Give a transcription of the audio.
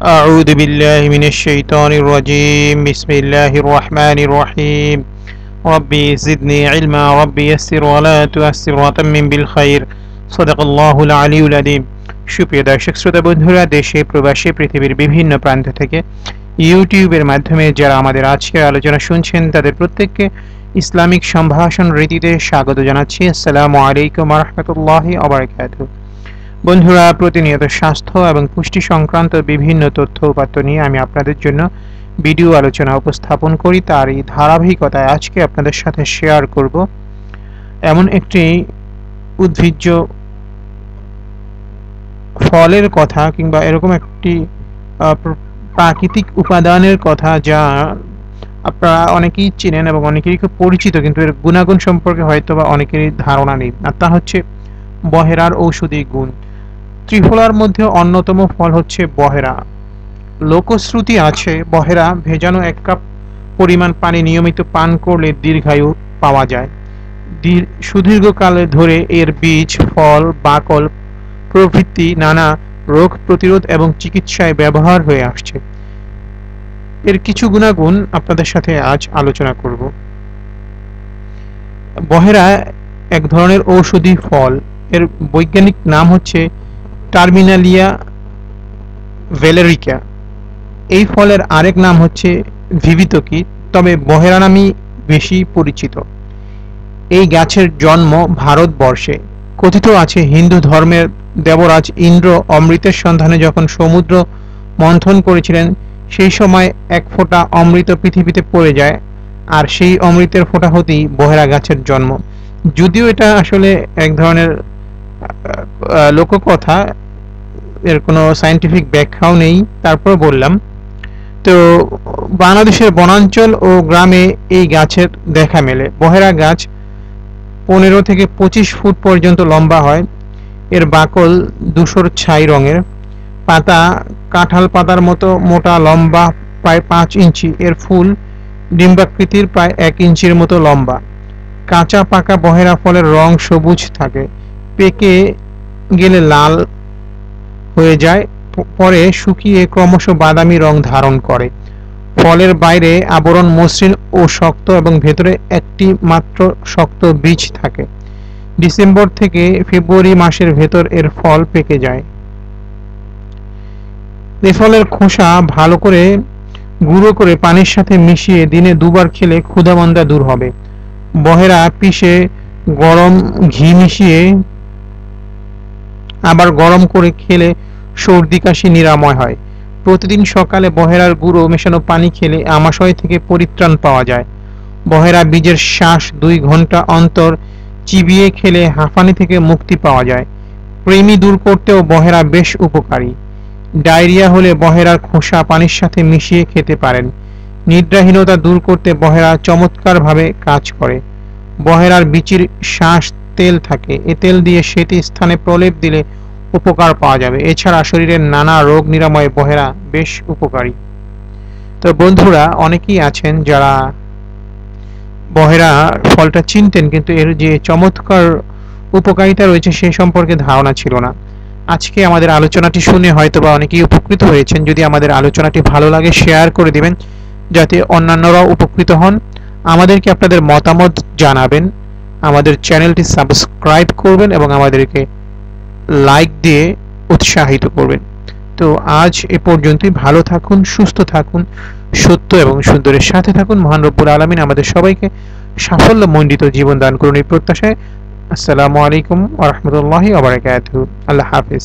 أعوذ بالله من الشيطان الرجيم بسم الله الرحمن الرحيم ربي زدني علما ربي يسر ولا تؤسر وتمم بالخير صدق الله العلي العظيم সুপ্রিয় দর্শক শ্রোতা বন্ধুরা, দেশে প্রবাসে পৃথিবীর বিভিন্ন প্রান্ত থেকে ইউটিউবের মাধ্যমে যারা আমাদের আজকের আলোচনা শুনছেন তাদের প্রত্যেককে ইসলামিক সম্ভাষণ রীতিতে স্বাগত জানাচ্ছি। আসসালামু আলাইকুম ওয়া রাহমাতুল্লাহি ওয়া বারাকাতুহু। বন্ধুরা, প্রতিনিয়ত স্বাস্থ্য এবং পুষ্টি সংক্রান্ত বিভিন্ন তথ্য উপাত্ত নিয়ে আমি আপনাদের জন্য ভিডিও আলোচনা উপস্থাপন করি। তার এই ধারাবাহিকতায় আজকে আপনাদের সাথে শেয়ার করব এমন একটি উদ্ভিজ্জ ফলের কথা কিংবা এরকম একটি প্রাকৃতিক উপাদানের কথা যা আপনারা অনেকেই চেনেন এবং অনেকেরই খুব পরিচিত, কিন্তু এর গুণাগুণ সম্পর্কে হয়তো বা অনেকেরই ধারণা নেই। আর তা হচ্ছে বহেরার ঔষধি গুণ। ত্রিফলার মধ্যে অন্যতম ফল হচ্ছে বহেরা। লোকশ্রুতি আছে, বহেরা ভেজানো 1 কাপ পরিমাণ পানি নিয়মিত পান করলে দীর্ঘায়ু পাওয়া যায়। সুদীর্ঘকাল ধরে এর বীজ, ফল, বাকল প্রভৃতি নানা রোগ প্রতিরোধ এবং চিকিৎসায় ব্যবহার হয়ে আসছে। এর কিছু গুণাগুণ আপনাদের সাথে আজ আলোচনা করব। বহেরা এক ধরনের ঔষধি ফল। এর বৈজ্ঞানিক নাম হচ্ছে টার্মিনালিয়া ভ্যালেরিকা। এই ফলের আরেক নাম হচ্ছে ভিভিতকি, তবে বহেরা নামই বেশি পরিচিত। এই গাছের জন্ম ভারতবর্ষে। কথিত আছে হিন্দু ধর্মের দেবরাজ ইন্দ্র অমৃতের সন্ধানে যখন সমুদ্র মন্থন করেছিলেন, সেই সময় 1 ফোঁটা অমৃত পৃথিবীতে পড়ে যায়, আর সেই অমৃতের ফোঁটা হতেই বহেরা গাছের জন্ম। যদিও এটা আসলে এক ধরনের লোককথা, এর কোনো সায়েন্টিফিক ব্যাখ্যাও নেই, তারপর বললাম। তো বাংলাদেশের বনাঞ্চল ও গ্রামে এই গাছের দেখা মেলে। বহেরা গাছ 15 থেকে 25 ফুট পর্যন্ত লম্বা হয়। এর বাকল ধূসর ছাই রঙের, পাতা কাঁঠাল পাতার মতো মোটা লম্বা প্রায় 5 ইঞ্চি। এর ফুল ডিম্বাকৃতির প্রায় 1 ইঞ্চির মতো লম্বা। কাঁচা পাকা বহেরা ফলের রং সবুজ থাকে, পেকে গেলে লাল হয়ে যায়, পরে শুকিয়ে ক্রমশ বাদামি রং ধারণ করে। ফলের বাইরে আবরণ মসৃণ ও শক্ত এবং ভেতরে একটি মাত্র শক্ত বীজ থাকে। ডিসেম্বর থেকে ফেব্রুয়ারি মাসের ভেতর এর ফল পেকে যায়। এ ফলের খোসা ভালো করে গুঁড়ো করে পানির সাথে মিশিয়ে দিনে 2 বার খেলে ক্ষুধামন্দা দূর হবে। বহেরা পিষে গরম ঘি মিশিয়ে আবার গরম করে খেলে সর্দি কাশি নিরাময় হয়। প্রতিদিন সকালে বহেরার গুঁড়ো মেশানো পানি খেলে আমাশয় থেকে পরিত্রাণ পাওয়া যায়। বহেরা বীজের শ্বাস 2 ঘন্টা অন্তর চিবিয়ে খেলে হাঁফানি থেকে মুক্তি পাওয়া যায়। কৃমি দূর করতেও বহেরা বেশ উপকারী। ডায়রিয়া হলে বহেরার খোসা পানির সাথে মিশিয়ে খেতে পারেন। নিদ্রাহীনতা দূর করতে বহেরা চমৎকারভাবে কাজ করে। বহেরার বীচির শ্বাস তেল থাকে, এ তেল দিয়ে সেটি স্থানে প্রলেপ দিলে উপকার পাওয়া যাবে। এছাড়া শরীরের নানা রোগ নিরাময়ে বহেরা বেশ উপকারী। তো বন্ধুরা, অনেকেই আছেন যারা বহেরা ফলটা চিনতেন, কিন্তু এর যে চমৎকার উপকারিতা রয়েছে সে সম্পর্কে ধারণা ছিল না। আজকে আমাদের আলোচনাটি শুনে হয়তোবা অনেকেই উপকৃত হয়েছেন। যদি আমাদের আলোচনাটি ভালো লাগে শেয়ার করে দিবেন যাতে অন্যান্যরাও উপকৃত হন। আমাদেরকে আপনাদের মতামত জানাবেন। আমাদের চ্যানেলটি সাবস্ক্রাইব করবেন এবং আমাদেরকে লাইক দিয়ে উৎসাহিত করবেন। তো আজ এ পর্যন্তই। ভালো থাকুন, সুস্থ থাকুন, সত্য এবং সুন্দরের সাথে থাকুন। মহান রব্বুল আলামিন আমাদের সবাইকে সাফল্যমণ্ডিত জীবন দান করুন এই প্রত্যাশায়। আসসালামু আলাইকুম ওয়া রাহমাতুল্লাহি ওয়া বারাকাতুহু। আল্লাহ হাফেজ।